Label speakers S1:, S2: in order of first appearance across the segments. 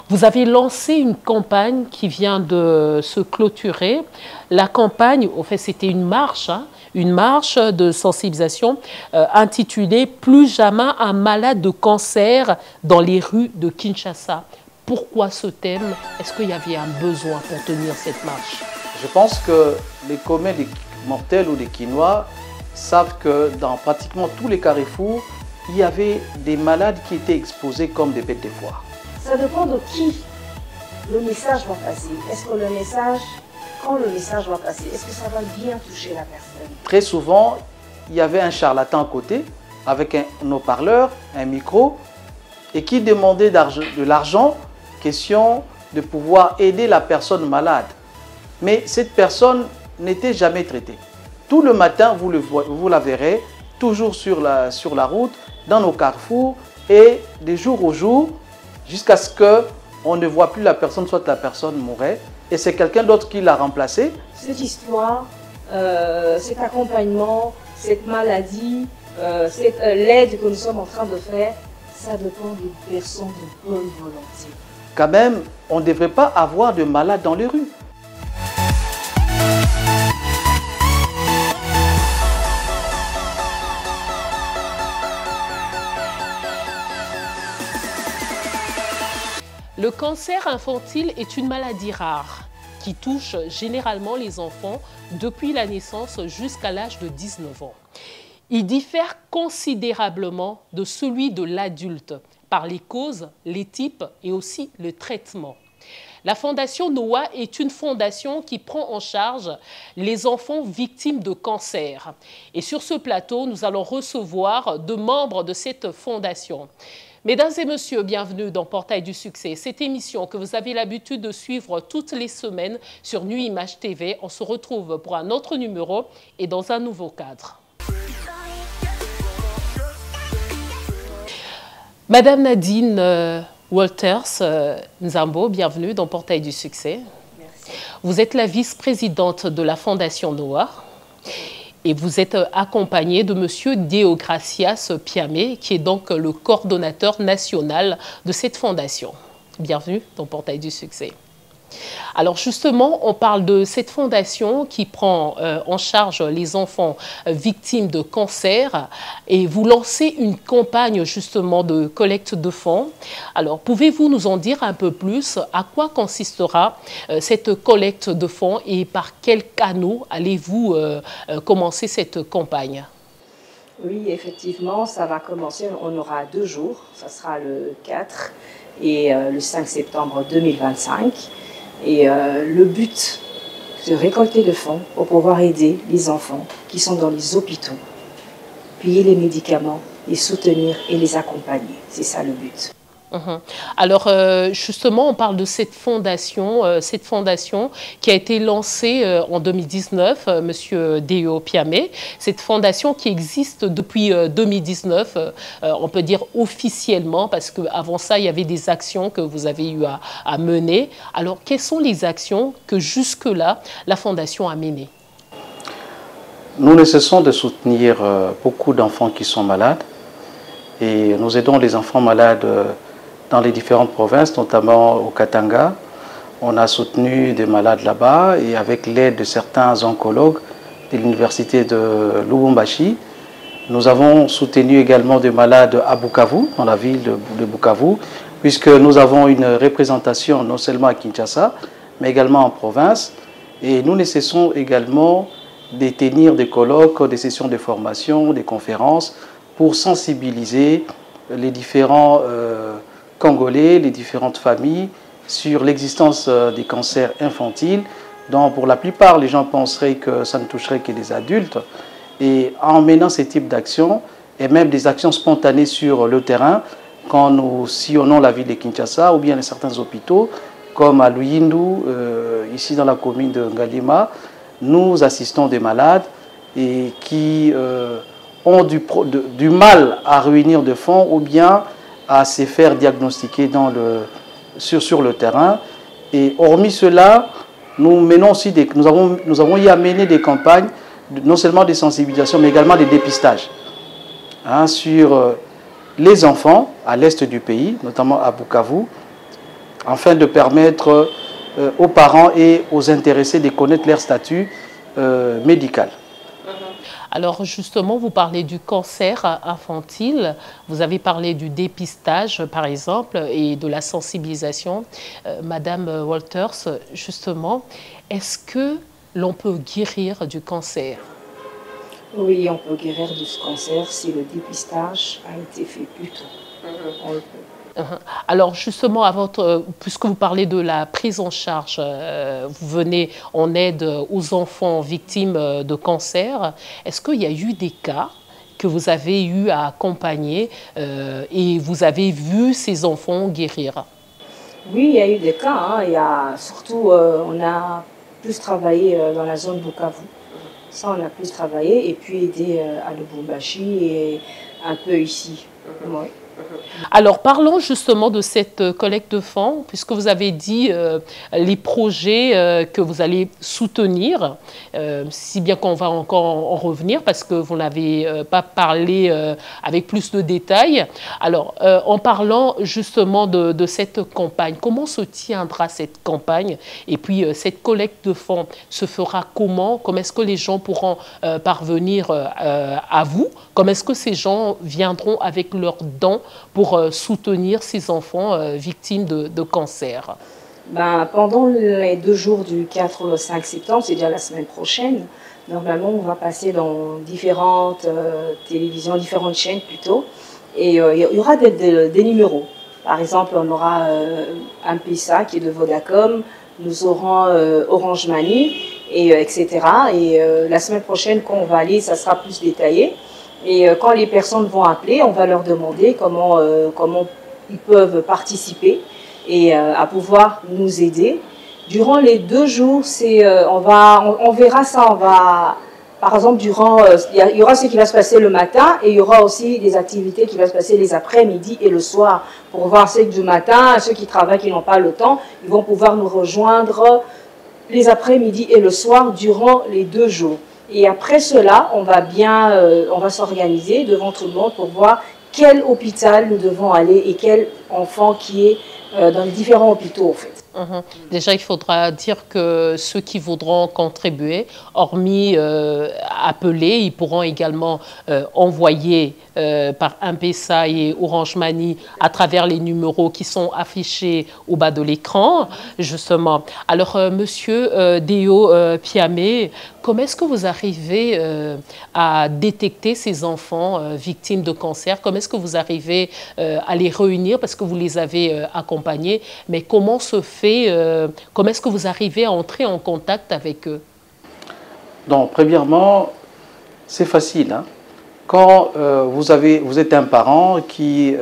S1: Vous avez lancé une campagne qui vient de se clôturer. La campagne, en fait, c'était une marche de sensibilisation intitulée « Plus jamais un malade de cancer dans les rues de Kinshasa ». Pourquoi ce thème? Est-ce qu'il y avait un besoin pour tenir cette marche?
S2: Je pense que les communs des mortels ou des Quinois savent que dans pratiquement tous les carrefours, il y avait des malades qui étaient exposés comme des bêtes de foire.
S3: Ça dépend de qui le message va passer. Est-ce que le message, quand le message va passer, est-ce que ça va bien toucher la personne?
S2: Très souvent, il y avait un charlatan à côté avec un haut-parleur, un micro, et qui demandait de l'argent, question de pouvoir aider la personne malade. Mais cette personne n'était jamais traitée. Tout le matin, vous la verrez, toujours sur la route, dans nos carrefours, et de jour au jour, jusqu'à ce qu'on ne voit plus la personne, soit la personne mourait, et c'est quelqu'un d'autre qui l'a remplacé.
S3: Cette histoire, cet accompagnement, cette maladie, l'aide que nous sommes en train de faire, ça dépend des personnes de bonne volonté.
S2: Quand même, on ne devrait pas avoir de malades dans les rues.
S1: Le cancer infantile est une maladie rare qui touche généralement les enfants depuis la naissance jusqu'à l'âge de 19 ans. Il diffère considérablement de celui de l'adulte par les causes, les types et aussi le traitement. La Fondation Noah est une fondation qui prend en charge les enfants victimes de cancer. Et sur ce plateau, nous allons recevoir deux membres de cette fondation. Mesdames et messieurs, bienvenue dans Portail du Succès. Cette émission que vous avez l'habitude de suivre toutes les semaines sur Nuit Image TV. On se retrouve pour un autre numéro et dans un nouveau cadre. Madame Nadine Walters Nzambo, bienvenue dans Portail du Succès.
S3: Merci.
S1: Vous êtes la vice-présidente de la Fondation Noah. Et vous êtes accompagné de M. Deogracias Piamé, qui est donc le coordonnateur national de cette fondation. Bienvenue dans Portail du Succès. Alors justement, on parle de cette fondation qui prend en charge les enfants victimes de cancer et vous lancez une campagne justement de collecte de fonds. Alors pouvez-vous nous en dire un peu plus? À quoi consistera cette collecte de fonds et par quels canaux allez-vous commencer cette campagne?
S3: Oui, effectivement, ça va commencer. On aura 2 jours. Ça sera le 4 et le 5 septembre 2025. Et le but, c'est de récolter des fonds pour pouvoir aider les enfants qui sont dans les hôpitaux, payer les médicaments, les soutenir et les accompagner. C'est ça le but.
S1: Alors justement, on parle de cette fondation qui a été lancée en 2019, Monsieur Deo Piamé. Cette fondation qui existe depuis 2019, on peut dire officiellement, parce qu'avant ça, il y avait des actions que vous avez eu à mener. Alors, quelles sont les actions que jusque-là, la fondation a menées?
S2: Nous ne cessons de soutenir beaucoup d'enfants qui sont malades et nous aidons les enfants malades dans les différentes provinces, notamment au Katanga. On a soutenu des malades là-bas et avec l'aide de certains oncologues de l'université de Lubumbashi, nous avons soutenu également des malades à Bukavu, dans la ville de Bukavu, puisque nous avons une représentation non seulement à Kinshasa, mais également en province. Et nous ne cessons également de tenir des colloques, des sessions de formation, des conférences pour sensibiliser les différents Congolais, les différentes familles sur l'existence des cancers infantiles dont pour la plupart les gens penseraient que ça ne toucherait que les adultes. Et en menant ce type d'actions et même des actions spontanées sur le terrain, quand nous sillonnons la ville de Kinshasa ou bien certains hôpitaux comme à Luyindu, ici dans la commune de Ngalima, nous assistons des malades et qui ont du mal à réunir de fonds ou bien à se faire diagnostiquer sur le terrain. Et hormis cela, nous menons aussi nous avons y amené des campagnes, non seulement de sensibilisation, mais également des dépistages sur les enfants à l'est du pays, notamment à Bukavu, afin de permettre aux parents et aux intéressés de connaître leur statut médical.
S1: Alors justement, vous parlez du cancer infantile, vous avez parlé du dépistage par exemple et de la sensibilisation. Madame Walters, justement, est-ce que l'on peut guérir du cancer?
S3: Oui, on peut guérir du cancer si le dépistage a été fait plus tôt. On le peut.
S1: Alors justement, puisque vous parlez de la prise en charge, vous venez en aide aux enfants victimes de cancer. Est-ce qu'il y a eu des cas que vous avez eu à accompagner et vous avez vu ces enfants guérir?
S3: Oui, il y a eu des cas. Hein. Il y a, surtout, on a plus travaillé dans la zone Bukavu. Ça, on a plus travaillé et puis aidé à Lubumbashi et un peu ici. Oui.
S1: Alors, parlons justement de cette collecte de fonds, puisque vous avez dit les projets que vous allez soutenir, si bien qu'on va encore en revenir, parce que vous n'avez pas parlé avec plus de détails. Alors, en parlant justement de cette campagne, comment se tiendra cette campagne? Et puis, cette collecte de fonds se fera comment? Comment est-ce que les gens pourront parvenir à vous? Comment est-ce que ces gens viendront avec leurs dons pour soutenir ces enfants victimes de cancer?
S3: Pendant les 2 jours du 4 au 5 septembre, c'est-à-dire la semaine prochaine, normalement on va passer dans différentes télévisions, différentes chaînes plutôt, et il y aura des numéros. Par exemple, on aura M-Pesa qui est de Vodacom, nous aurons Orange Money, etc. Et la semaine prochaine, quand on va aller, ça sera plus détaillé. Et quand les personnes vont appeler, on va leur demander comment ils peuvent participer et à pouvoir nous aider. Durant les 2 jours, on verra ça. Par exemple, il y aura ce qui va se passer le matin et il y aura aussi des activités qui vont se passer les après-midi et le soir. Pour voir ceux du matin, ceux qui travaillent, qui n'ont pas le temps, ils vont pouvoir nous rejoindre les après-midi et le soir durant les 2 jours. Et après cela, on va s'organiser devant tout le monde pour voir quel hôpital nous devons aller et quel enfant qui est dans les différents hôpitaux, en fait.
S1: Déjà, il faudra dire que ceux qui voudront contribuer, hormis appeler, ils pourront également envoyer par M-Pesa et Orange Money à travers les numéros qui sont affichés au bas de l'écran, justement. Alors, Monsieur Déo Piamé, comment est-ce que vous arrivez à détecter ces enfants victimes de cancer? Comment est-ce que vous arrivez à les réunir? Parce que vous les avez accompagnés, mais comment se fait, comment est-ce que vous arrivez à entrer en contact avec eux?
S2: Donc, premièrement, c'est facile. Hein? Quand vous êtes un parent qui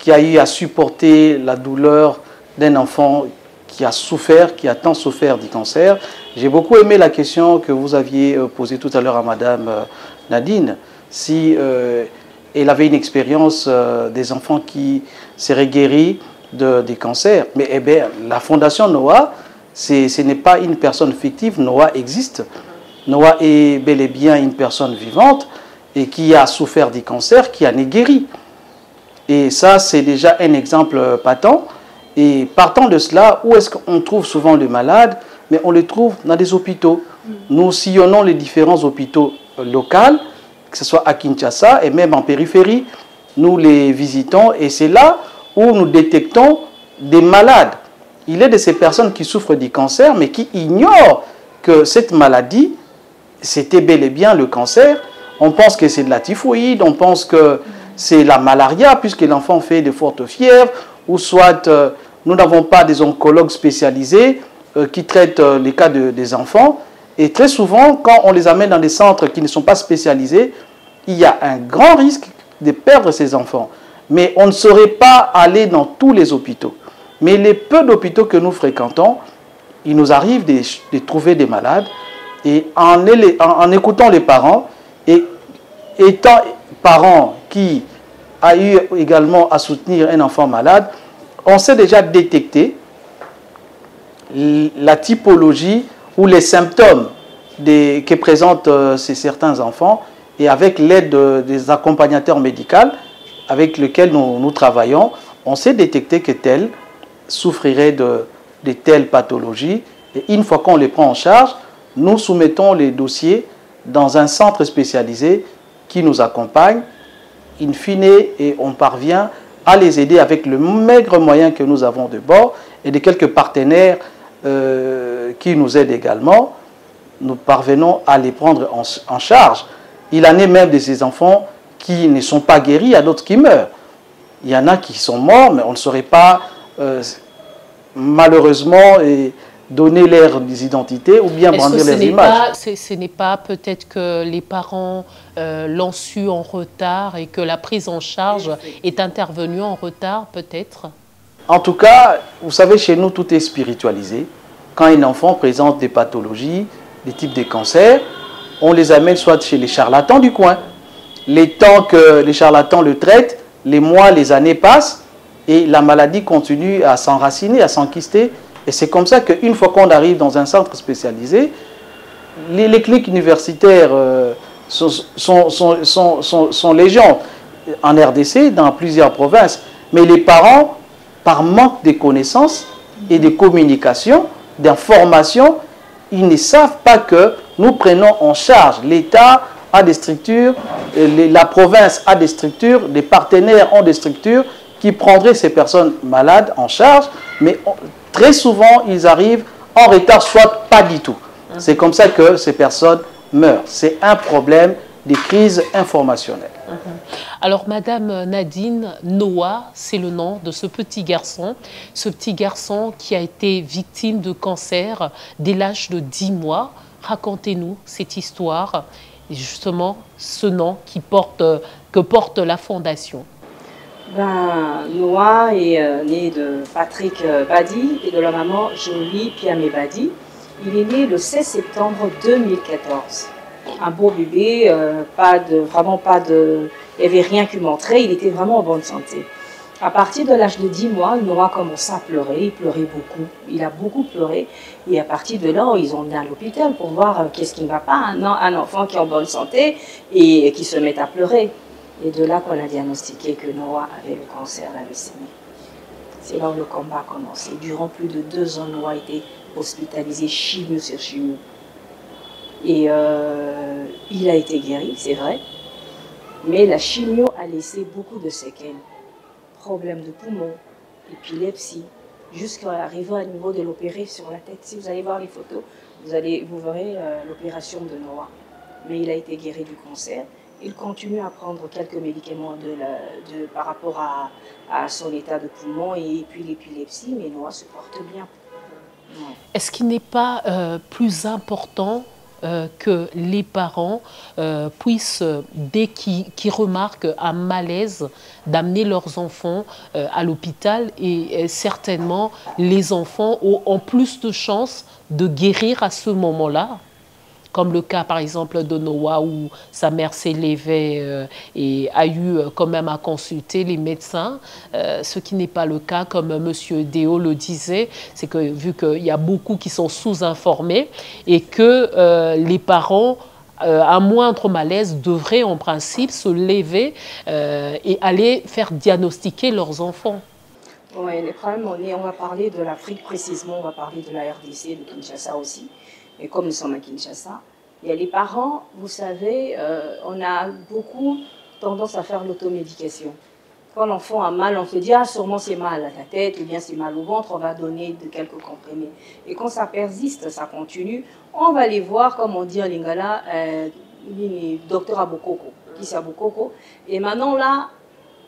S2: a eu à supporter la douleur d'un enfant qui a souffert, qui a tant souffert du cancer, j'ai beaucoup aimé la question que vous aviez posée tout à l'heure à Madame Nadine, si elle avait une expérience des enfants qui seraient guéris des cancers. Mais eh bien, la Fondation Noah, ce n'est pas une personne fictive, Noah existe. Noah est bel et bien une personne vivante et qui a souffert du cancer, qui en est guéri. Et ça, c'est déjà un exemple patent. Et partant de cela, où est-ce qu'on trouve souvent les malades? Mais on les trouve dans des hôpitaux. Nous sillonnons les différents hôpitaux locaux, que ce soit à Kinshasa et même en périphérie. Nous les visitons et c'est là où nous détectons des malades. Il est de ces personnes qui souffrent du cancer, mais qui ignorent que cette maladie, c'était bel et bien le cancer. On pense que c'est de la typhoïde, on pense que c'est la malaria, puisque l'enfant fait de fortes fièvres, ou soit nous n'avons pas des oncologues spécialisés qui traitent les cas des enfants. Et très souvent, quand on les amène dans des centres qui ne sont pas spécialisés, il y a un grand risque de perdre ces enfants. Mais on ne saurait pas aller dans tous les hôpitaux. Mais les peu d'hôpitaux que nous fréquentons, il nous arrive de trouver des malades. Et en écoutant les parents, et étant parents qui a eu également à soutenir un enfant malade, on sait déjà détecter la typologie ou les symptômes que présentent certains enfants. Et avec l'aide des accompagnateurs médicaux avec lesquels nous travaillons, on sait détecter que tel souffriraient de telles pathologies. Et une fois qu'on les prend en charge, nous soumettons les dossiers dans un centre spécialisé qui nous accompagne, in fine, et on parvient à les aider avec le maigre moyen que nous avons de bord et de quelques partenaires qui nous aident également. Nous parvenons à les prendre en charge. Il en est même de ces enfants qui ne sont pas guéris, il y a d'autres qui meurent. Il y en a qui sont morts, mais on ne saurait pas malheureusement donner leurs identités ou bien brandir leurs images.
S1: Ce n'est pas peut-être que les parents l'ont su en retard et que la prise en charge est intervenue en retard peut-être?
S2: En tout cas, vous savez, chez nous, tout est spiritualisé. Quand un enfant présente des pathologies, des types de cancers, on les amène soit chez les charlatans du coin. Les temps que les charlatans le traitent, les mois, les années passent et la maladie continue à s'enraciner, à s'enquister. Et c'est comme ça qu'une fois qu'on arrive dans un centre spécialisé, les cliniques universitaires sont légion en RDC, dans plusieurs provinces. Mais les parents, par manque de connaissances et de communication, d'information, ils ne savent pas que nous prenons en charge. L'État a des structures, la province a des structures, les partenaires ont des structures qui prendraient ces personnes malades en charge, mais très souvent, ils arrivent en retard, soit pas du tout. C'est comme ça que ces personnes meurent. C'est un problème des crises informationnelles.
S1: Alors, Madame Nadine, Noah, c'est le nom de ce petit garçon qui a été victime de cancer dès l'âge de 10 mois. Racontez-nous cette histoire et justement ce nom que porte la Fondation.
S3: Noah est né de Patrick Badi et de la maman Jolie Piamé Badi. Il est né le 16 septembre 2014. Un beau bébé, il n'y avait rien qui montrait, il était vraiment en bonne santé. À partir de l'âge de 10 mois, Noah commença à pleurer, il pleurait beaucoup, il a beaucoup pleuré. Et à partir de là, ils ont emmené à l'hôpital pour voir qu'est-ce qui ne va pas, un enfant qui est en bonne santé et qui se met à pleurer. Et de là qu'on a diagnostiqué que Noah avait le cancer, la leucémie. C'est là où le combat a commencé. Durant plus de 2 ans, Noah a été hospitalisé chimio sur chimio. Et il a été guéri, c'est vrai. Mais la chimio a laissé beaucoup de séquelles. Problèmes de poumons, épilepsie, jusqu'à arriver au niveau de l'opérer sur la tête. Si vous allez voir les photos, vous verrez l'opération de Noah. Mais il a été guéri du cancer. Il continue à prendre quelques médicaments par rapport à son état de poumon et puis l'épilepsie, mais Noah se porte bien. Ouais.
S1: Est-ce qu'il n'est pas plus important que les parents puissent, dès qu'ils remarquent un malaise, d'amener leurs enfants à l'hôpital et certainement les enfants ont plus de chances de guérir à ce moment-là? Comme le cas, par exemple, de Noah, où sa mère s'est levée et a eu quand même à consulter les médecins. Ce qui n'est pas le cas, comme M. Déo le disait, c'est que vu qu'il y a beaucoup qui sont sous-informés et que les parents, à moindre malaise, devraient en principe se lever et aller faire diagnostiquer leurs enfants.
S3: Oui, les problèmes, on va parler de l'Afrique précisément, on va parler de la RDC, de Kinshasa aussi. Et comme nous sommes à Kinshasa, il y a les parents, vous savez, on a beaucoup tendance à faire l'automédication. Quand l'enfant a mal, on se dit « Ah, sûrement c'est mal à la tête ou bien c'est mal au ventre, on va donner quelques comprimés. » Et quand ça persiste, ça continue, on va aller voir, comme on dit en lingala, docteur Abokoko, qui c'est Abokoko. Et maintenant là,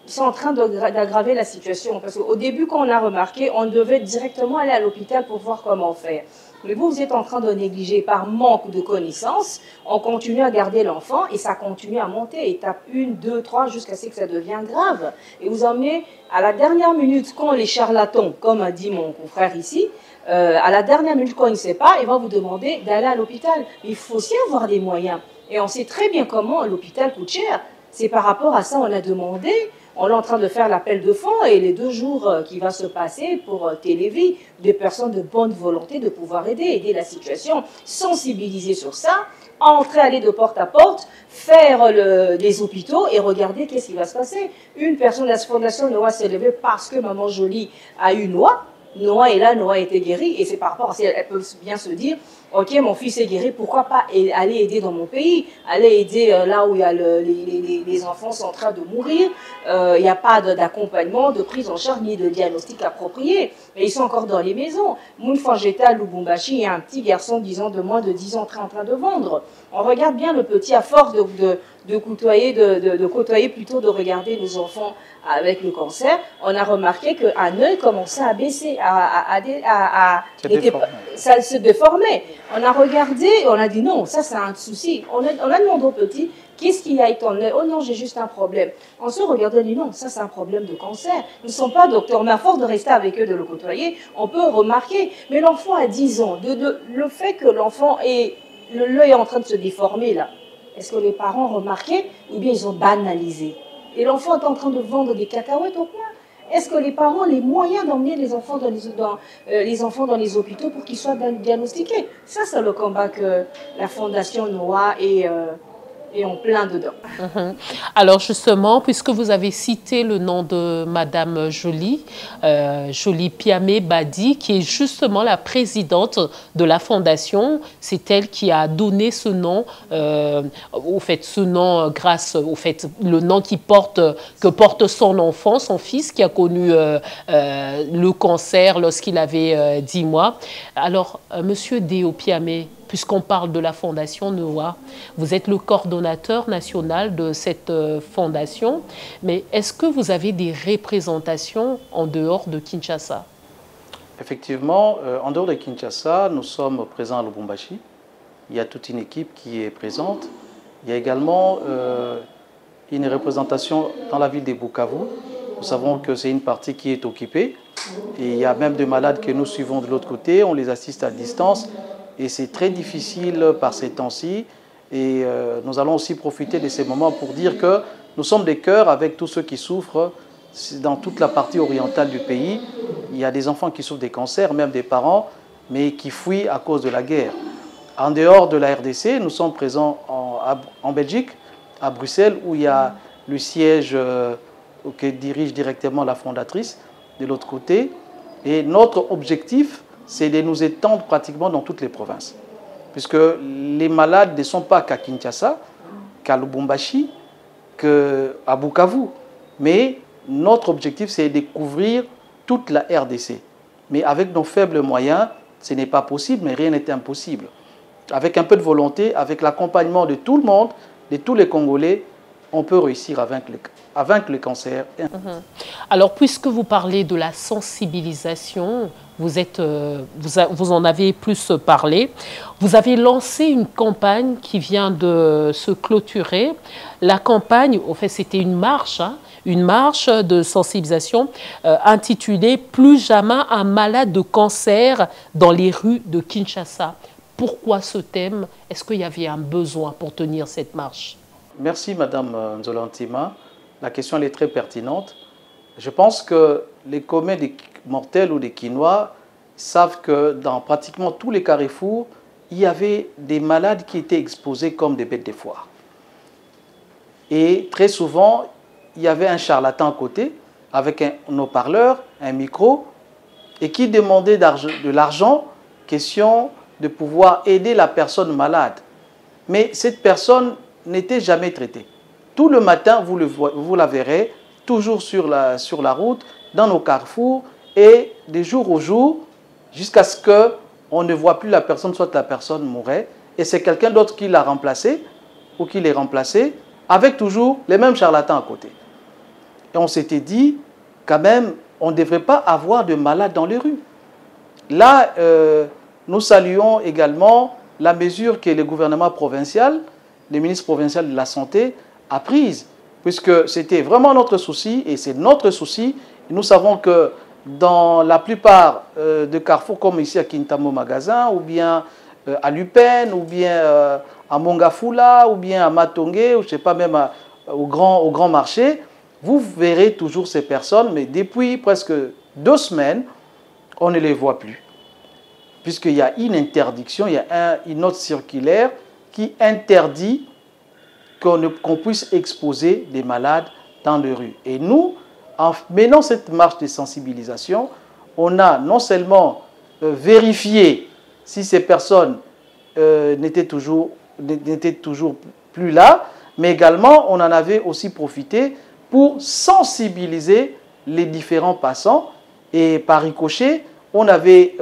S3: ils sont en train d'aggraver la situation. Parce qu'au début, quand on a remarqué, on devait directement aller à l'hôpital pour voir comment faire. Mais vous êtes en train de négliger par manque de connaissances. On continue à garder l'enfant et ça continue à monter. Étape 1, 2, 3, jusqu'à ce que ça devienne grave. Et vous emmenez à la dernière minute, quand les charlatans, comme a dit mon confrère ici, à la dernière minute, quand il ne sait pas, il va vous demander d'aller à l'hôpital. Il faut aussi avoir des moyens. Et on sait très bien comment l'hôpital coûte cher. C'est par rapport à ça on a demandé. On est en train de faire l'appel de fonds et les 2 jours qui va se passer pour Télévie, des personnes de bonne volonté de pouvoir aider la situation, sensibiliser sur ça, entrer, aller de porte à porte, faire des hôpitaux et regarder qu'est-ce qui va se passer. Une personne de la Fondation Noah s'est levée parce que Maman Jolie a eu Noah. Noah est là, Noah était guéri, et c'est par rapport à ça, elle peut bien se dire, ok, mon fils est guéri, pourquoi pas aller aider dans mon pays, aller aider là où il y a les enfants sont en train de mourir, il n'y a pas d'accompagnement, de prise en charge, ni de diagnostic approprié, mais ils sont encore dans les maisons. Moi, une fois j'étais à Lubumbashi, il y a un petit garçon de moins de 10 ans en train de vendre. On regarde bien le petit, à force de côtoyer plutôt, de regarder nos enfants avec le cancer, on a remarqué qu'un œil commençait à baisser, ça se déformait. On a regardé, on a dit non, ça c'est un souci. On a demandé au petit, qu'est-ce qu'il y a avec ton œil? Oh non, j'ai juste un problème. On se regarde, on dit non, ça c'est un problème de cancer. Nous ne sommes pas docteurs, mais à force de rester avec eux, de le côtoyer, on peut remarquer. Mais l'enfant a 10 ans, le fait que l'enfant ait l'œil en train de se déformer là, est-ce que les parents remarquaient ou bien ils ont banalisé? Et l'enfant est en train de vendre des cacahuètes au coin. Est-ce que les parents ont les moyens d'emmener les enfants dans les hôpitaux pour qu'ils soient diagnostiqués? Ça, c'est le combat que la Fondation Noah est en plein dedans.
S1: Alors justement, puisque vous avez cité le nom de Madame Jolie, Jolie Piamé Badi, qui est justement la présidente de la Fondation, c'est elle qui a donné ce nom, ce nom grâce au fait, le nom que porte son enfant, son fils, qui a connu le cancer lorsqu'il avait 10 mois. Alors, Monsieur Déo Piamé, puisqu'on parle de la Fondation Noah, vous êtes le coordonnateur national de cette fondation, mais est-ce que vous avez des représentations en dehors de Kinshasa?
S2: Effectivement, en dehors de Kinshasa, nous sommes présents à Lubumbashi. Il y a toute une équipe qui est présente. Il y a également une représentation dans la ville de Bukavu. Nous savons que c'est une partie qui est occupée. Et il y a même des malades que nous suivons de l'autre côté. On les assiste à distance. Et c'est très difficile par ces temps-ci. Et nous allons aussi profiter de ces moments pour dire que nous sommes des cœurs avec tous ceux qui souffrent dans toute la partie orientale du pays. Il y a des enfants qui souffrent des cancers, même des parents, mais qui fuient à cause de la guerre. En dehors de la RDC, nous sommes présents en Belgique, à Bruxelles, où il y a le siège que dirige directement la fondatrice de l'autre côté. Et notre objectif, c'est de nous étendre pratiquement dans toutes les provinces. Puisque les malades ne sont pas qu'à Kinshasa, qu'à Lubumbashi, qu'à Bukavu. Mais notre objectif, c'est de couvrir toute la RDC. Mais avec nos faibles moyens, ce n'est pas possible, mais rien n'est impossible. Avec un peu de volonté, avec l'accompagnement de tout le monde, de tous les Congolais, on peut réussir à vaincre le cancer.
S1: Alors, puisque vous parlez de la sensibilisation, vous en avez plus parlé. Vous avez lancé une campagne qui vient de se clôturer. La campagne, au fait, c'était une marche de sensibilisation intitulée « Plus jamais un malade de cancer dans les rues de Kinshasa ». Pourquoi ce thème? Est-ce qu'il y avait un besoin pour tenir cette marche?
S2: Merci, Madame Nzolantima. La question elle est très pertinente. Je pense que les communs des mortels ou des Quinois savent que dans pratiquement tous les carrefours, il y avait des malades qui étaient exposés comme des bêtes de foire. Et très souvent, il y avait un charlatan à côté, avec un haut-parleur, un micro, et qui demandait de l'argent, question de pouvoir aider la personne malade. Mais cette personne n'était jamais traitée. Tout le matin, vous la verrez, toujours sur la route, dans nos carrefours, et de jour au jour, jusqu'à ce qu'on ne voit plus la personne, soit la personne mourait, et c'est quelqu'un d'autre qui l'a remplacé, ou qui l'est remplacé, avec toujours les mêmes charlatans à côté. Et on s'était dit, quand même, on ne devrait pas avoir de malades dans les rues. Là, nous saluons également la mesure que le gouvernement provincial, le ministre provincial de la Santé, a prise, puisque c'était vraiment notre souci, et c'est notre souci. Nous savons que dans la plupart de carrefours, comme ici à Kintamo Magasin, ou bien à Lupen, ou bien à Mongafula, ou bien à Matongé, ou je ne sais pas, même au grand marché, vous verrez toujours ces personnes, mais depuis presque 2 semaines, on ne les voit plus. Puisqu'il y a une interdiction, il y a une autre circulaire qui interdit qu'on puisse exposer des malades dans les rues. Et nous, en menant cette marche de sensibilisation, on a non seulement vérifié si ces personnes n'étaient toujours plus là, mais également on en avait aussi profité pour sensibiliser les différents passants. Et par ricochet, on avait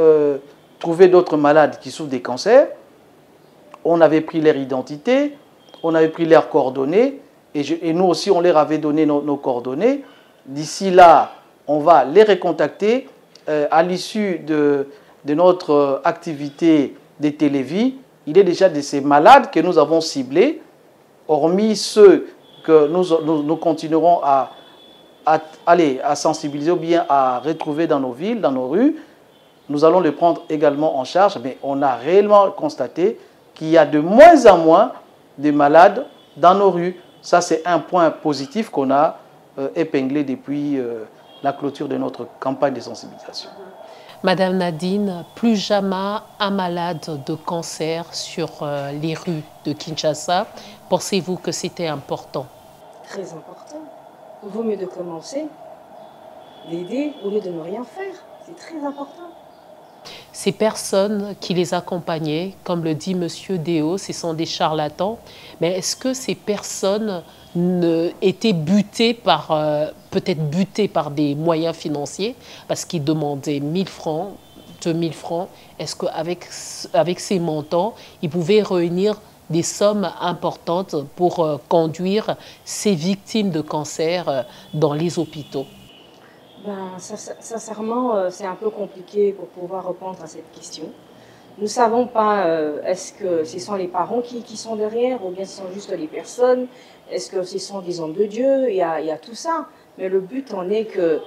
S2: trouvé d'autres malades qui souffrent des cancers, on avait pris leur identité, on avait pris leurs coordonnées, et nous aussi on leur avait donné nos coordonnées. D'ici là, on va les recontacter à l'issue de notre activité des télévis. Il est déjà de ces malades que nous avons ciblés, hormis ceux que nous continuerons à sensibiliser ou bien à retrouver dans nos villes, dans nos rues. Nous allons les prendre également en charge, mais on a réellement constaté qu'il y a de moins en moins de malades dans nos rues. Ça, c'est un point positif qu'on a épinglé depuis la clôture de notre campagne de sensibilisation.
S1: Madame Nadine, plus jamais un malade de cancer sur les rues de Kinshasa. Pensez-vous que c'était important?
S3: Très important. Il vaut mieux de commencer, d'aider au lieu de ne rien faire. C'est très important.
S1: Ces personnes qui les accompagnaient, comme le dit M. Déo, ce sont des charlatans. Mais est-ce que ces personnes étaient butées par, peut-être butées par des moyens financiers, parce qu'ils demandaient 1000 francs, 2000 francs? Est-ce qu'avec ces montants, ils pouvaient réunir des sommes importantes pour conduire ces victimes de cancer dans les hôpitaux?
S3: Sincèrement, c'est un peu compliqué pour pouvoir répondre à cette question. Nous ne savons pas, est-ce que ce sont les parents qui sont derrière, ou bien ce sont juste les personnes, est-ce que ce sont des hommes de Dieu, il y a tout ça. Mais le but en est que,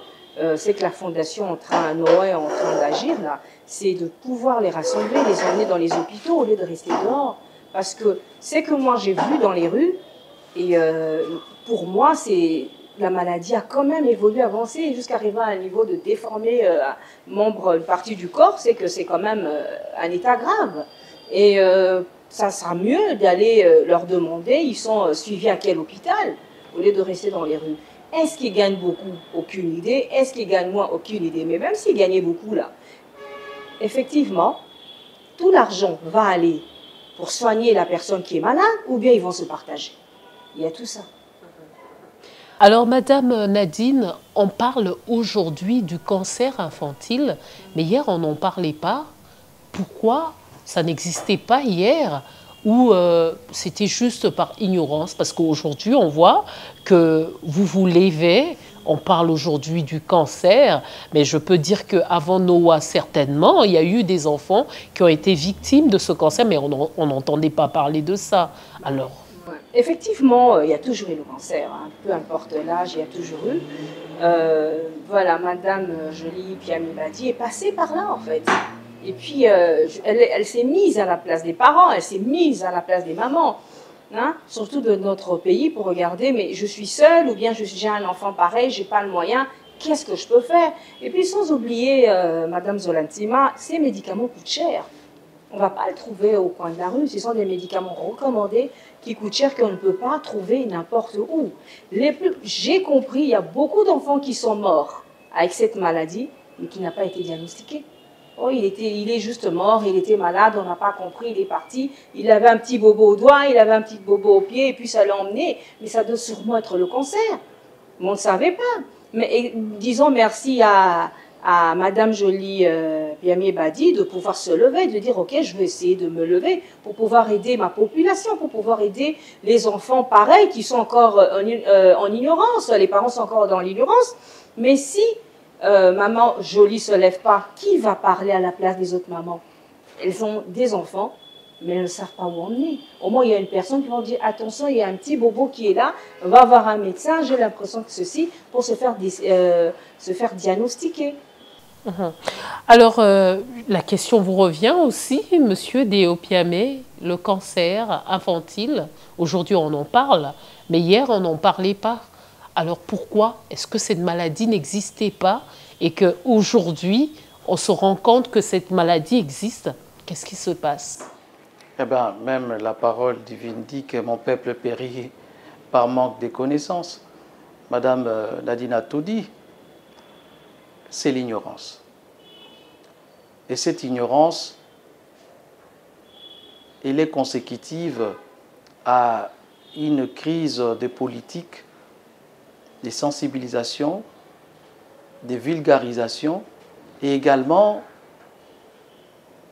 S3: c'est que la fondation Noé est en train d'agir là, c'est de pouvoir les rassembler, les emmener dans les hôpitaux au lieu de rester dehors. Parce que c'est que moi j'ai vu dans les rues, et pour moi c'est... La maladie a quand même évolué, avancé, jusqu'à arriver à un niveau de déformer une partie du corps, c'est que c'est quand même un état grave. Et ça sera mieux d'aller leur demander, ils sont suivis à quel hôpital, au lieu de rester dans les rues. Est-ce qu'ils gagnent beaucoup? Aucune idée. Est-ce qu'ils gagnent moins? Aucune idée. Mais même s'ils gagnaient beaucoup là, effectivement, tout l'argent va aller pour soigner la personne qui est malade, ou bien ils vont se partager. Il y a tout ça.
S1: Alors, Madame Nadine, on parle aujourd'hui du cancer infantile, mais hier, on n'en parlait pas. Pourquoi ça n'existait pas hier, ou c'était juste par ignorance? Parce qu'aujourd'hui, on voit que vous vous levez, on parle aujourd'hui du cancer, mais je peux dire qu'avant Noah, certainement, il y a eu des enfants qui ont été victimes de ce cancer, mais on n'entendait pas parler de ça. Alors...
S3: Effectivement, il y a toujours eu le cancer, hein. Peu importe l'âge, il y a toujours eu. Voilà, Madame Jolie Piami Badi est passée par là, en fait. Et puis, elle s'est mise à la place des parents, elle s'est mise à la place des mamans, hein, surtout de notre pays, pour regarder, mais je suis seule, ou bien j'ai un enfant pareil, j'ai pas le moyen, qu'est-ce que je peux faire? Et puis, sans oublier, Madame Zolantima, ces médicaments coûtent cher. On ne va pas le trouver au coin de la rue. Ce sont des médicaments recommandés qui coûtent cher, qu'on ne peut pas trouver n'importe où. J'ai compris, il y a beaucoup d'enfants qui sont morts avec cette maladie, mais qui n'a pas été diagnostiquée. Oh, il est juste mort, il était malade, on n'a pas compris, il est parti. Il avait un petit bobo au doigt, il avait un petit bobo au pied, et puis ça l'a emmené. Mais ça doit sûrement être le cancer. Mais on ne savait pas. Mais disons merci à Madame Jolie Piami Badi de pouvoir se lever, de dire ok, je vais essayer de me lever pour pouvoir aider ma population, pour pouvoir aider les enfants pareils qui sont encore en ignorance, les parents sont encore dans l'ignorance. Mais si maman Jolie se lève pas, qui va parler à la place des autres mamans? Elles ont des enfants, mais elles ne savent pas où emmener. Au moins, il y a une personne qui va dire attention, il y a un petit bobo qui est là, va voir un médecin, j'ai l'impression que ceci, pour se faire diagnostiquer.
S1: Alors, la question vous revient aussi, Monsieur Déo Piamé, le cancer infantile. Aujourd'hui, on en parle, mais hier, on n'en parlait pas. Alors, pourquoi est-ce que cette maladie n'existait pas et qu'aujourd'hui, on se rend compte que cette maladie existe? Qu'est-ce qui se passe?
S2: Eh bien, même la parole divine dit que mon peuple périt par manque de connaissances. Madame Nadine a tout dit. C'est l'ignorance. Et cette ignorance, elle est consécutive à une crise de politique, de sensibilisation, de vulgarisation et également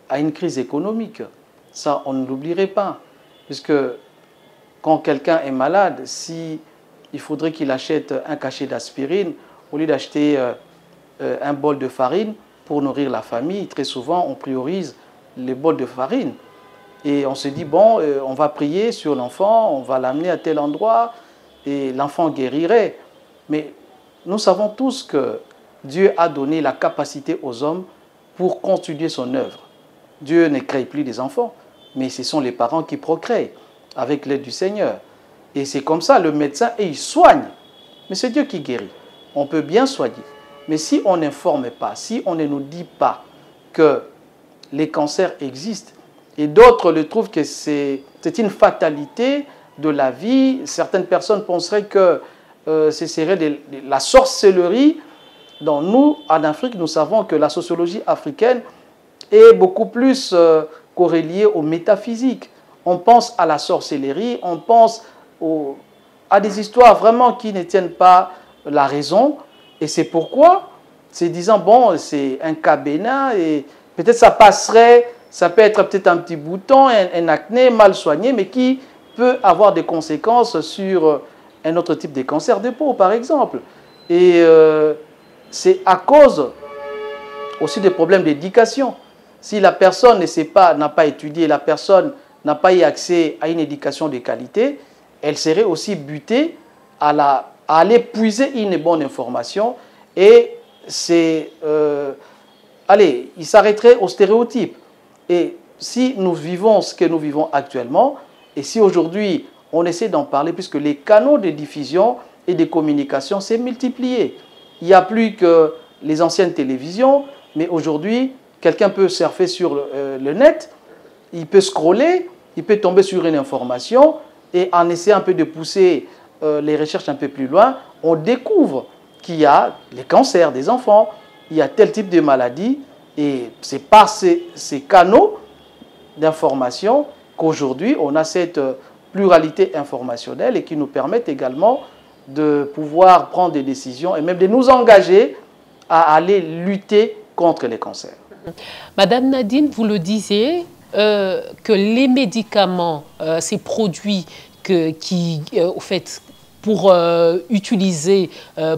S2: à une crise économique. Ça, on ne l'oublierait pas. Puisque quand quelqu'un est malade, si il faudrait qu'il achète un cachet d'aspirine au lieu d'acheter un bol de farine pour nourrir la famille, très souvent on priorise les bols de farine. Et on se dit, bon, on va prier sur l'enfant, on va l'amener à tel endroit et l'enfant guérirait. Mais nous savons tous que Dieu a donné la capacité aux hommes pour continuer son œuvre. Dieu ne crée plus des enfants, mais ce sont les parents qui procréent avec l'aide du Seigneur. Et c'est comme ça, le médecin, et il soigne. Mais c'est Dieu qui guérit. On peut bien soigner. Mais si on n'informe pas, si on ne nous dit pas que les cancers existent, et d'autres le trouvent que c'est une fatalité de la vie, certaines personnes penseraient que ce serait de la sorcellerie. Donc nous, en Afrique, nous savons que la sociologie africaine est beaucoup plus corrélée au métaphysique. On pense à la sorcellerie, on pense à des histoires vraiment qui ne tiennent pas la raison. Et c'est pourquoi, c'est disant, bon, c'est un cas bénin et peut-être ça passerait, ça peut être peut-être un petit bouton, un acné mal soigné, mais qui peut avoir des conséquences sur un autre type de cancer de peau, par exemple. Et c'est à cause aussi des problèmes d'éducation. Si la personne ne sait pas, n'a pas étudié, la personne n'a pas eu accès à une éducation de qualité, elle serait aussi butée à aller puiser une bonne information et il s'arrêterait aux stéréotypes. Et si nous vivons ce que nous vivons actuellement, et si aujourd'hui on essaie d'en parler, puisque les canaux de diffusion et de communication s'est multiplié. Il n'y a plus que les anciennes télévisions, mais aujourd'hui, quelqu'un peut surfer sur le net, il peut scroller, il peut tomber sur une information, et en essayant un peu de pousser les recherches un peu plus loin, on découvre qu'il y a les cancers des enfants, il y a tel type de maladie, et c'est par ces canaux d'information qu'aujourd'hui, on a cette pluralité informationnelle et qui nous permettent également de pouvoir prendre des décisions et même de nous engager à aller lutter contre les cancers.
S1: Madame Nadine, vous le disiez, que les médicaments, ces produits au fait, pour utiliser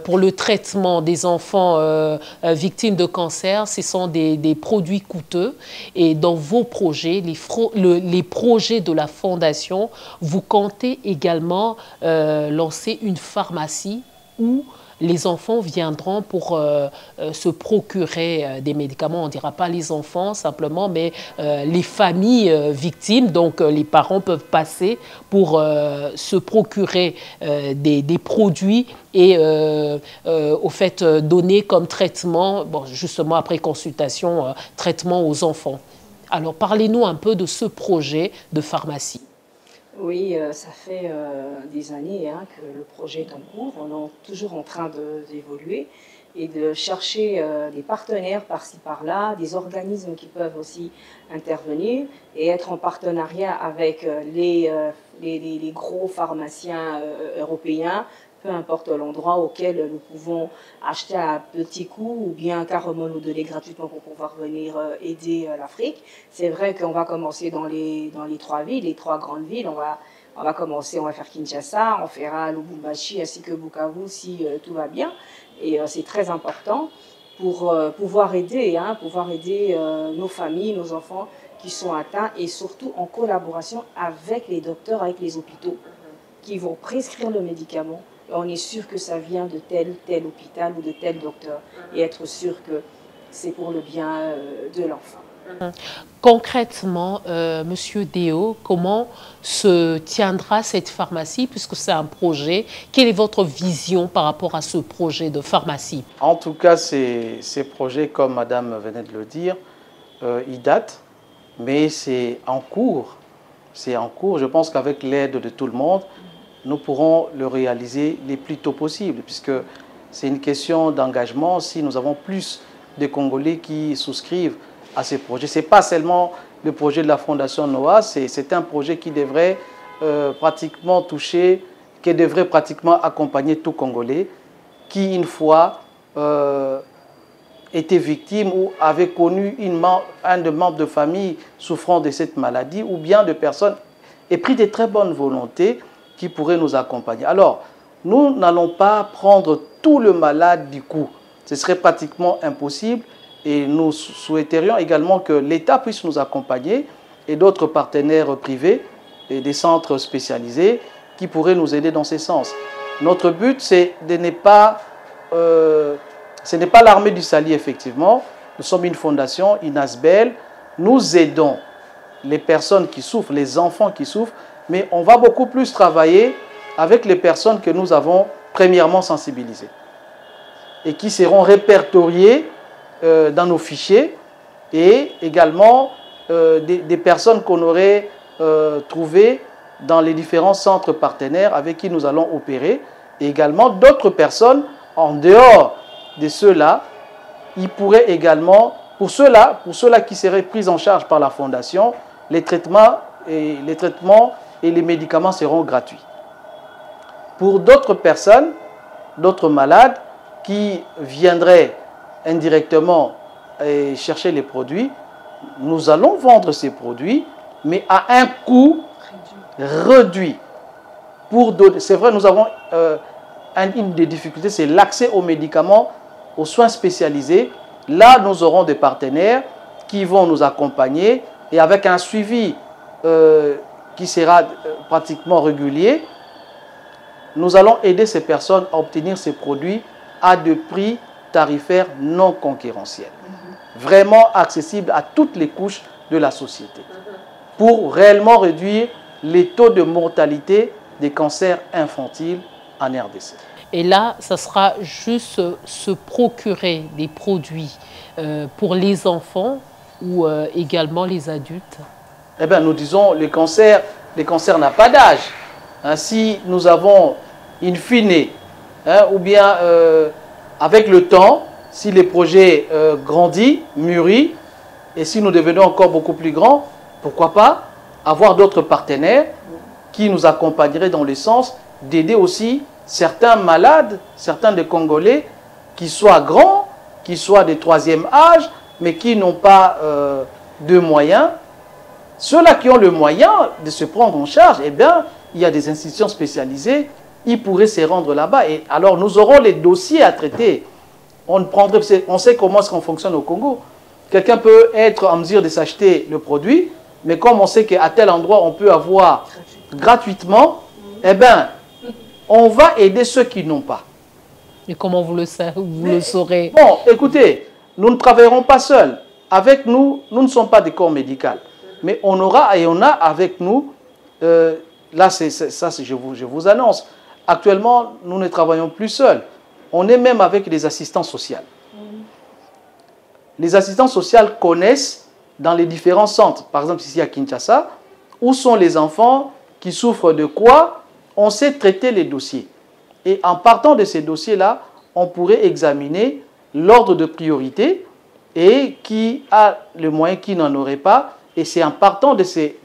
S1: pour le traitement des enfants victimes de cancer, ce sont des produits coûteux. Et dans vos projets, les projets de la Fondation, vous comptez également lancer une pharmacie où les enfants viendront pour se procurer des médicaments. On ne dira pas les enfants simplement, mais les familles victimes. Donc, les parents peuvent passer pour se procurer des produits et au fait donner comme traitement, bon, justement après consultation, traitement aux enfants. Alors, parlez-nous un peu de ce projet de pharmacie.
S3: Oui, ça fait des années que le projet est en cours. On est toujours en train d'évoluer et de chercher des partenaires par-ci par-là, des organismes qui peuvent aussi intervenir et être en partenariat avec les gros pharmaciens européens, peu importe l'endroit auquel nous pouvons acheter à petit coût ou bien carrément nous donner gratuitement pour pouvoir venir aider l'Afrique. C'est vrai qu'on va commencer dans les trois villes, les trois grandes villes. On va commencer, on va faire Kinshasa, on fera Lubumbashi ainsi que Bukavu si tout va bien. Et c'est très important pour pouvoir aider nos familles, nos enfants qui sont atteints et surtout en collaboration avec les docteurs, avec les hôpitaux qui vont prescrire le médicament. Et on est sûr que ça vient de tel hôpital ou de tel docteur et être sûr que c'est pour le bien de l'enfant.
S1: Concrètement, Monsieur Deo, comment se tiendra cette pharmacie puisque c'est un projet? Quelle est votre vision par rapport à ce projet de pharmacie?
S2: En tout cas, ces projets, comme Madame venait de le dire, ils datent, mais c'est en cours. C'est en cours. Je pense qu'avec l'aide de tout le monde, nous pourrons le réaliser le plus tôt possible, puisque c'est une question d'engagement. Si nous avons plus de Congolais qui souscrivent à ces projets. Ce n'est pas seulement le projet de la Fondation Noah, c'est un projet qui devrait pratiquement toucher, qui devrait pratiquement accompagner tout Congolais qui, une fois, était victime ou avait connu un de membres de famille souffrant de cette maladie, ou bien de personnes épris de très bonne volonté qui pourraient nous accompagner. Alors, nous n'allons pas prendre tout le malade du coup. Ce serait pratiquement impossible et nous souhaiterions également que l'État puisse nous accompagner et d'autres partenaires privés et des centres spécialisés qui pourraient nous aider dans ce sens. Notre but, c'est de ne pas... ce n'est pas l'armée du Sali, effectivement. Nous sommes une fondation, INASBEL. Nous aidons les personnes qui souffrent, les enfants qui souffrent, mais on va beaucoup plus travailler avec les personnes que nous avons premièrement sensibilisées et qui seront répertoriées dans nos fichiers, et également des personnes qu'on aurait trouvées dans les différents centres partenaires avec qui nous allons opérer, et également d'autres personnes en dehors de ceux-là. Ils pourraient également, pour ceux-là qui seraient pris en charge par la Fondation, les traitements et les médicaments seront gratuits. Pour d'autres personnes, d'autres malades qui viendraient indirectement chercher les produits, nous allons vendre ces produits, mais à un coût réduit. C'est vrai, nous avons une des difficultés, c'est l'accès aux médicaments, aux soins spécialisés. Là, nous aurons des partenaires qui vont nous accompagner et avec un suivi qui sera pratiquement régulier, nous allons aider ces personnes à obtenir ces produits à des prix tarifaires non concurrentiels, vraiment accessibles à toutes les couches de la société, pour réellement réduire les taux de mortalité des cancers infantiles en RDC.
S1: Et là, ça sera juste se procurer des produits pour les enfants ou également les adultes?
S2: Eh bien, nous disons, les cancers n'ont pas d'âge. Hein, si nous avons in fine, ou bien avec le temps, si les projets grandissent, mûrissent, et si nous devenons encore beaucoup plus grands, pourquoi pas avoir d'autres partenaires qui nous accompagneraient dans le sens d'aider aussi certains malades, certains des Congolais, qui soient grands, qui soient de troisième âge, mais qui n'ont pas de moyens. Ceux-là qui ont le moyen de se prendre en charge, eh bien, il y a des institutions spécialisées, ils pourraient se rendre là-bas. Et alors, nous aurons les dossiers à traiter. On sait comment est-ce qu'on fonctionne au Congo. Quelqu'un peut être en mesure de s'acheter le produit, mais comme on sait qu'à tel endroit, on peut avoir gratuitement, eh bien, on va aider ceux qui n'ont pas.
S1: Et comment vous le saurez?
S2: Bon, écoutez, nous ne travaillerons pas seuls. Avec nous, nous ne sommes pas des corps médicaux. Mais on aura et on a avec nous, là, je vous annonce, actuellement, nous ne travaillons plus seuls. On est même avec les assistants sociaux. Les assistants sociaux connaissent dans les différents centres, par exemple ici à Kinshasa, où sont les enfants qui souffrent de quoi, on sait traiter les dossiers. Et en partant de ces dossiers-là, on pourrait examiner l'ordre de priorité et qui a le moyen, qui n'en aurait pas. Et c'est en partant de ces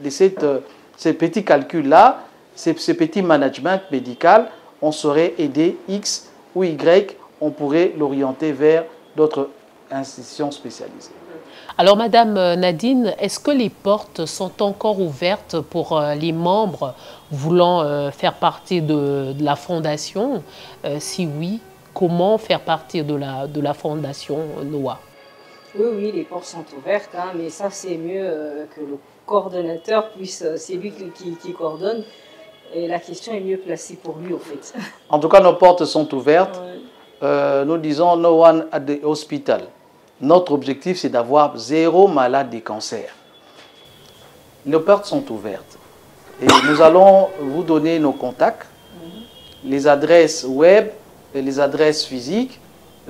S2: petits calculs-là, ces petits management médical, on saurait aider X ou Y, on pourrait l'orienter vers d'autres institutions spécialisées.
S1: Alors, Madame Nadine, est-ce que les portes sont encore ouvertes pour les membres voulant faire partie de la fondation? Si oui, comment faire partie de la fondation Noah?
S3: Oui, les portes sont ouvertes, hein, mais ça, c'est mieux que le coordonnateur puisse... c'est lui qui coordonne. Et la question est mieux placée pour lui, au fait.
S2: En tout cas, nos portes sont ouvertes. Ouais. Nous disons « No one at the hospital ». Notre objectif, c'est d'avoir 0 malade de cancer. Les portes sont ouvertes. Et nous allons vous donner nos contacts, les adresses web, et les adresses physiques,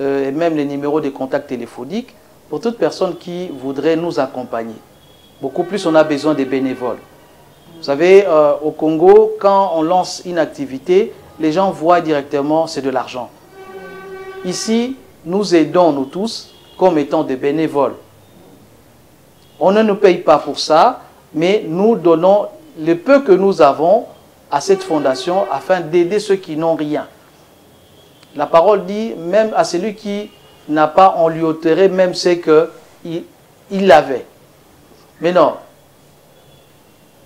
S2: et même les numéros de contact téléphoniques pour toute personne qui voudrait nous accompagner. Beaucoup plus, on a besoin des bénévoles. Vous savez, au Congo, quand on lance une activité, les gens voient directement, c'est de l'argent. Ici, nous aidons, nous tous, comme étant des bénévoles. On ne nous paye pas pour ça, mais nous donnons le peu que nous avons à cette fondation afin d'aider ceux qui n'ont rien. La parole dit, même à celui qui n'a pas, on lui ôterait même ce qu'il avait. Mais non,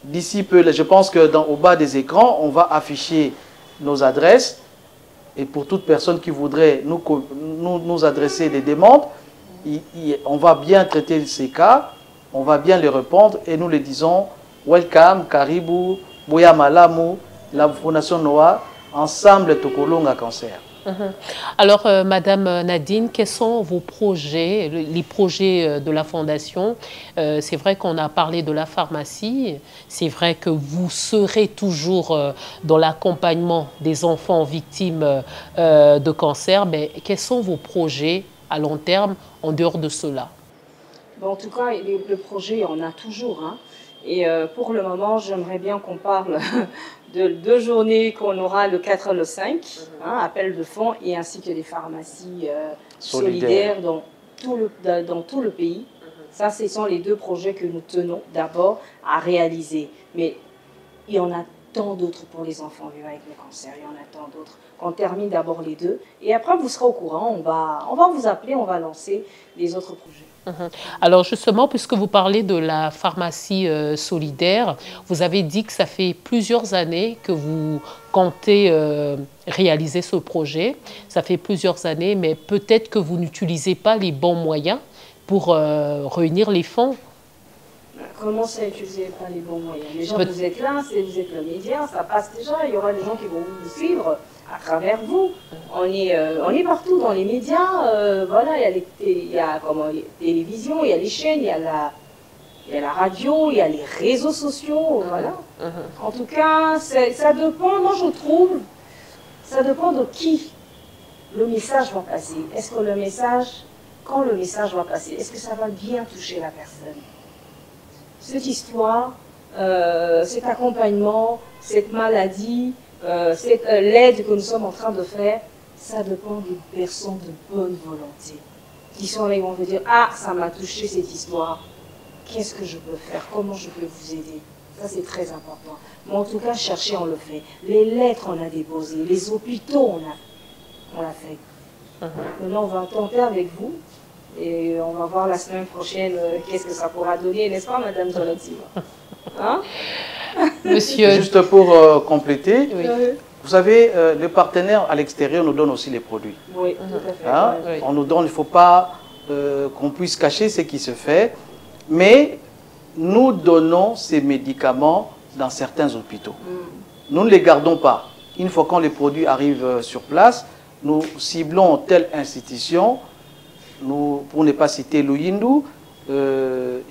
S2: d'ici peu, je pense que au bas des écrans, on va afficher nos adresses. Et pour toute personne qui voudrait nous adresser des demandes, on va bien traiter ces cas, on va bien les répondre et nous les disons, welcome, karibu, boya malamu, la Fondation Noah, ensemble Tokolonga Cancer.
S1: Alors, Madame Nadine, quels sont vos projets, les projets de la Fondation? C'est vrai qu'on a parlé de la pharmacie, c'est vrai que vous serez toujours dans l'accompagnement des enfants victimes de cancer, mais quels sont vos projets à long terme en dehors de cela?
S3: Bon, en tout cas, le projet, on a toujours. Hein. Et pour le moment, j'aimerais bien qu'on parle de 2 journées qu'on aura le 4 et le 5, hein, appel de fonds, et ainsi que des pharmacies solidaires dans tout le pays. Ça, ce sont les 2 projets que nous tenons d'abord à réaliser. Mais il y en a tant d'autres pour les enfants vivant avec le cancer, il y en a tant d'autres. On termine d'abord les 2, et après vous serez au courant, on va vous appeler, on va lancer les autres projets.
S1: Alors justement, puisque vous parlez de la pharmacie solidaire, vous avez dit que ça fait plusieurs années que vous comptez réaliser ce projet. Ça fait plusieurs années, mais peut-être que vous n'utilisez pas les bons moyens pour réunir les fonds.
S3: Comment ça, utiliser pas les bons moyens? Les gens, vous êtes là, vous êtes le média, ça passe déjà, il y aura des gens qui vont vous suivre à travers vous. On est partout dans les médias, voilà, il y a les télévisions, il y a les chaînes, il y a la radio, il y a les réseaux sociaux, voilà. En tout cas, ça dépend, moi je trouve, ça dépend de qui le message va passer. Est-ce que le message, quand le message va passer, est-ce que ça va bien toucher la personne? Cette histoire, cet accompagnement, cette maladie, cette l'aide que nous sommes en train de faire, ça dépend des personnes de bonne volonté qui sont là et vont vous dire, ah, ça m'a touché cette histoire, qu'est-ce que je peux faire, comment je peux vous aider? Ça, c'est très important. Mais en tout cas, chercher, on le fait. Les lettres, on a déposé. Les hôpitaux, on l'a fait. Maintenant, on va tenter avec vous. Et on va voir la semaine prochaine qu'est-ce que ça pourra donner, n'est-ce pas, Madame Zolotzi? Hein?
S1: Monsieur...
S2: Juste pour compléter, oui. Vous savez, les partenaires à l'extérieur nous donnent aussi les produits.
S3: Oui, tout à fait.
S2: Hein? Oui. On nous donne, il ne faut pas qu'on puisse cacher ce qui se fait, mais nous donnons ces médicaments dans certains hôpitaux. Nous ne les gardons pas. Une fois que les produits arrivent sur place, nous ciblons telle institution. Nous, pour ne pas citer Luyindu,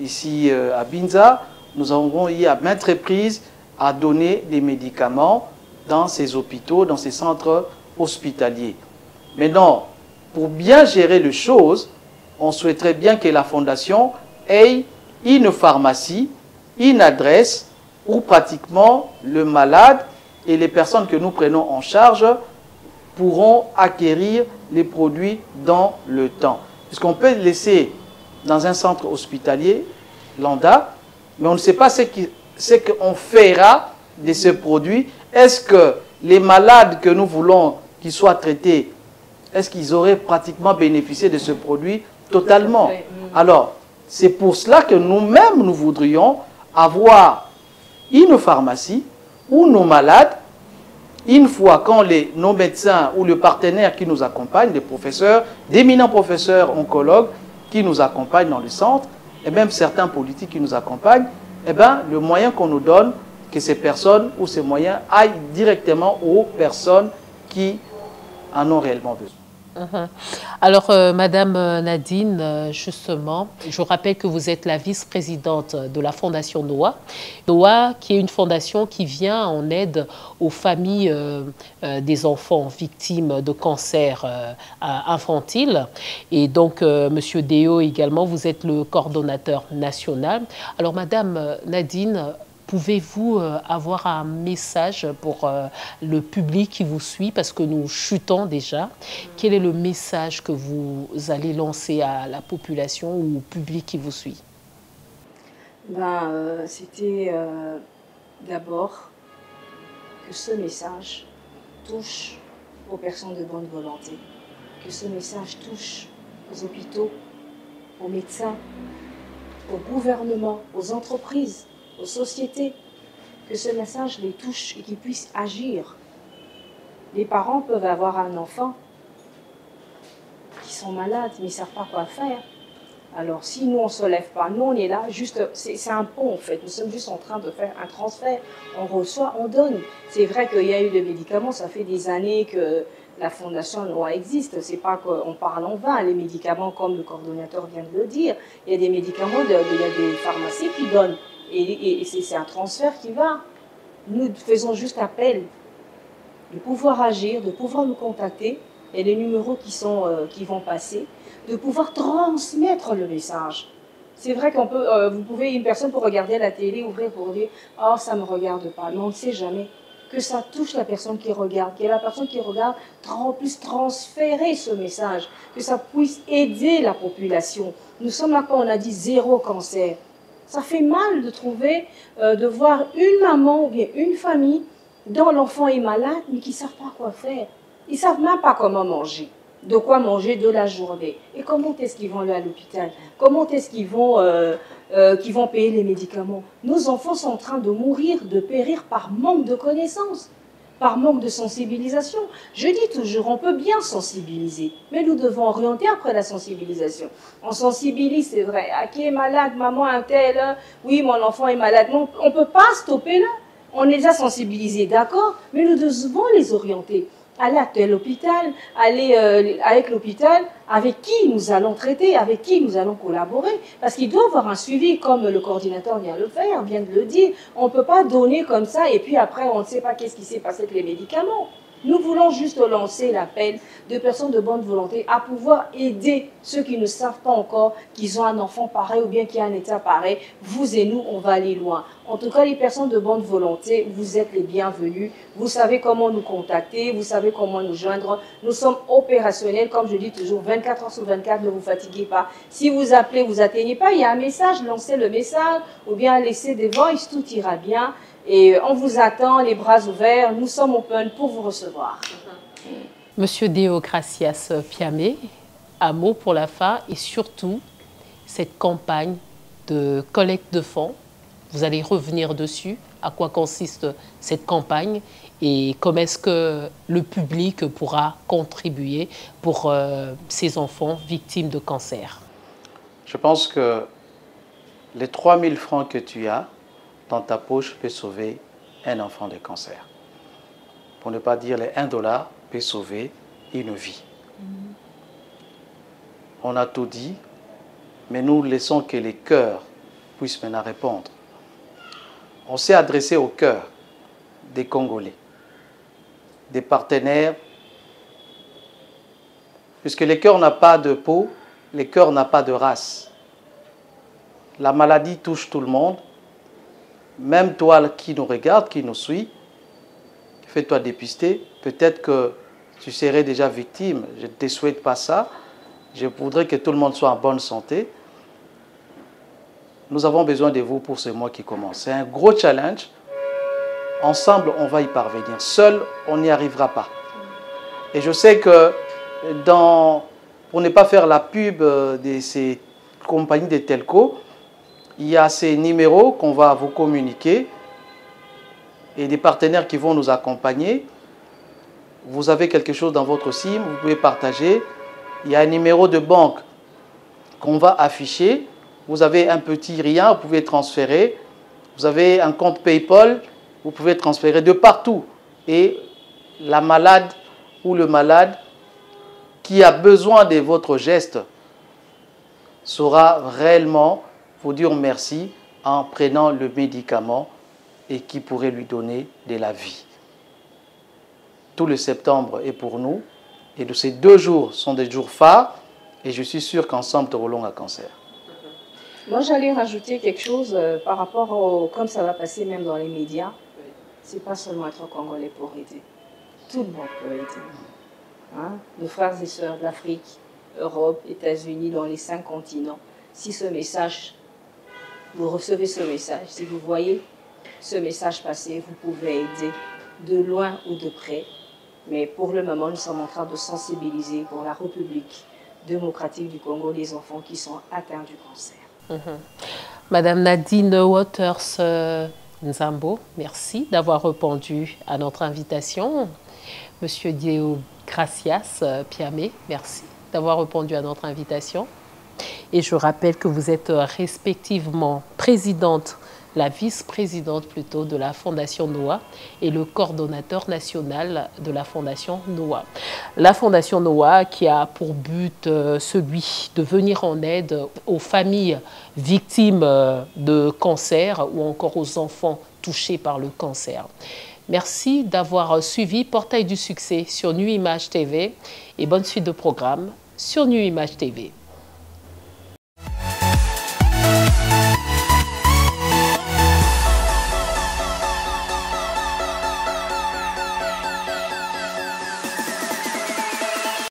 S2: ici à Binza, nous avons eu à maintes reprises à donner des médicaments dans ces hôpitaux, dans ces centres hospitaliers. Maintenant, pour bien gérer les choses, on souhaiterait bien que la Fondation ait une pharmacie, une adresse où pratiquement le malade et les personnes que nous prenons en charge pourront acquérir les produits dans le temps. Puisqu'on peut laisser dans un centre hospitalier, lambda, mais on ne sait pas ce qu'on fera de ce produit. Est-ce que les malades que nous voulons qu'ils soient traités, est-ce qu'ils auraient pratiquement bénéficié de ce produit totalement? Alors, c'est pour cela que nous-mêmes, nous voudrions avoir une pharmacie où nos malades, une fois quand nos médecins ou le partenaire qui nous accompagne, des professeurs, d'éminents professeurs oncologues qui nous accompagnent dans le centre, et même certains politiques qui nous accompagnent, eh bien, le moyen qu'on nous donne, que ces personnes ou ces moyens aillent directement aux personnes qui en ont réellement besoin.
S1: Alors, Madame Nadine, justement, je rappelle que vous êtes la vice-présidente de la Fondation Noah. Noah, qui est une fondation qui vient en aide aux familles des enfants victimes de cancer infantile. Et donc, Monsieur Deo également, vous êtes le coordonnateur national. Alors, Madame Nadine, pouvez-vous avoir un message pour le public qui vous suit, parce que nous chutons déjà? Quel est le message que vous allez lancer à la population ou au public qui vous suit?
S3: C'était d'abord que ce message touche aux personnes de bonne volonté, que ce message touche aux hôpitaux, aux médecins, au gouvernement, aux entreprises, aux sociétés, que ce message les touche et qu'ils puissent agir. Les parents peuvent avoir un enfant qui sont malades, mais ils ne savent pas quoi faire. Alors, si nous, on ne se lève pas, nous, on est là, juste, c'est un pont, en fait. Nous sommes juste en train de faire un transfert. On reçoit, on donne. C'est vrai qu'il y a eu des médicaments, ça fait des années que la Fondation Noah existe. C'est pas qu'on parle en vain. Les médicaments, comme le coordonnateur vient de le dire, il y a des médicaments, il y a des pharmacies qui donnent. Et c'est un transfert qui va. Nous faisons juste appel de pouvoir agir, de pouvoir nous contacter. Et les numéros qui vont passer, de pouvoir transmettre le message. C'est vrai qu'on peut, une personne peut regarder la télé, ouvrir pour dire « Oh, ça ne me regarde pas ». Mais on ne sait jamais que ça touche la personne qui regarde, que la personne qui regarde puisse transférer ce message, que ça puisse aider la population. Nous sommes là quand on a dit zéro cancer. Ça fait mal de trouver, de voir une maman ou bien une famille dont l'enfant est malade, mais qui ne savent pas quoi faire. Ils ne savent même pas comment manger, de quoi manger de la journée. Et comment est-ce qu'ils vont aller à l'hôpital? Comment est-ce qu'ils vont payer les médicaments? Nos enfants sont en train de mourir, de périr par manque de connaissances, par manque de sensibilisation. Je dis toujours, on peut bien sensibiliser, mais nous devons orienter après la sensibilisation. On sensibilise, c'est vrai. Ah, qui est malade, maman, un tel, oui, mon enfant est malade. Non, on ne peut pas stopper là. On est déjà sensibilisés, d'accord, mais nous devons les orienter. Aller à tel hôpital, aller avec l'hôpital, avec qui nous allons traiter, avec qui nous allons collaborer, parce qu'il doit y avoir un suivi, comme le coordinateur vient de le dire. On ne peut pas donner comme ça, et puis après, on ne sait pas qu'est-ce qui s'est passé avec les médicaments. Nous voulons juste lancer l'appel de personnes de bonne volonté à pouvoir aider ceux qui ne savent pas encore qu'ils ont un enfant pareil ou bien qui a un état pareil. Vous et nous, on va aller loin. En tout cas, les personnes de bonne volonté, vous êtes les bienvenus. Vous savez comment nous contacter, vous savez comment nous joindre. Nous sommes opérationnels, comme je dis toujours, 24 heures sur 24, ne vous fatiguez pas. Si vous appelez, vous n'atteignez pas, il y a un message, lancez le message ou bien laissez des voices, tout ira bien. Et on vous attend, les bras ouverts. Nous sommes open pour vous recevoir.
S1: Monsieur Deogracias Piamé, un mot pour la fin et surtout cette campagne de collecte de fonds. Vous allez revenir dessus, à quoi consiste cette campagne et comment est-ce que le public pourra contribuer pour ces enfants victimes de cancer.
S2: Je pense que les 3 000 francs que tu as dans ta poche peut sauver un enfant de cancer. Pour ne pas dire les $1 peut sauver une vie. On a tout dit, mais nous laissons que les cœurs puissent maintenant répondre. On s'est adressé au cœur des Congolais, des partenaires, puisque le cœur n'a pas de peau, le cœur n'a pas de race. La maladie touche tout le monde. Même toi qui nous regarde, qui nous suit, fais-toi dépister. Peut-être que tu serais déjà victime. Je ne te souhaite pas ça. Je voudrais que tout le monde soit en bonne santé. Nous avons besoin de vous pour ce mois qui commence. C'est un gros challenge. Ensemble, on va y parvenir. Seul, on n'y arrivera pas. Et je sais que pour ne pas faire la pub de ces compagnies de telco, il y a ces numéros qu'on va vous communiquer et des partenaires qui vont nous accompagner. Vous avez quelque chose dans votre SIM, vous pouvez partager. Il y a un numéro de banque qu'on va afficher. Vous avez un petit rien, vous pouvez transférer. Vous avez un compte PayPal, vous pouvez transférer de partout. Et la malade ou le malade qui a besoin de votre geste saura réellement vous dire merci en prenant le médicament et qui pourrait lui donner de la vie. Tout le septembre est pour nous et de ces 2 jours sont des jours phares et je suis sûr qu'ensemble, Torolong à cancer.
S3: Moi, j'allais rajouter quelque chose par rapport au... Comme ça va passer même dans les médias, c'est pas seulement être Congolais pour aider. Tout le monde peut aider. Hein? Nos frères et sœurs d'Afrique, Europe, États-Unis, dans les 5 continents. Si ce message vous recevez ce message, si vous voyez ce message passer, vous pouvez aider de loin ou de près. Mais pour le moment, nous sommes en train de sensibiliser pour la République démocratique du Congo les enfants qui sont atteints du cancer.
S1: Madame Nadine Waters Nzambo, merci d'avoir répondu à notre invitation. Monsieur Diego Gracias Piamé, merci d'avoir répondu à notre invitation. Et je rappelle que vous êtes respectivement présidente, la vice-présidente plutôt de la Fondation Noah et le coordonnateur national de la Fondation Noah. La Fondation Noah qui a pour but celui de venir en aide aux familles victimes de cancer ou encore aux enfants touchés par le cancer. Merci d'avoir suivi Portail du Succès sur Nu Image TV et bonne suite de programme sur Nu Image TV.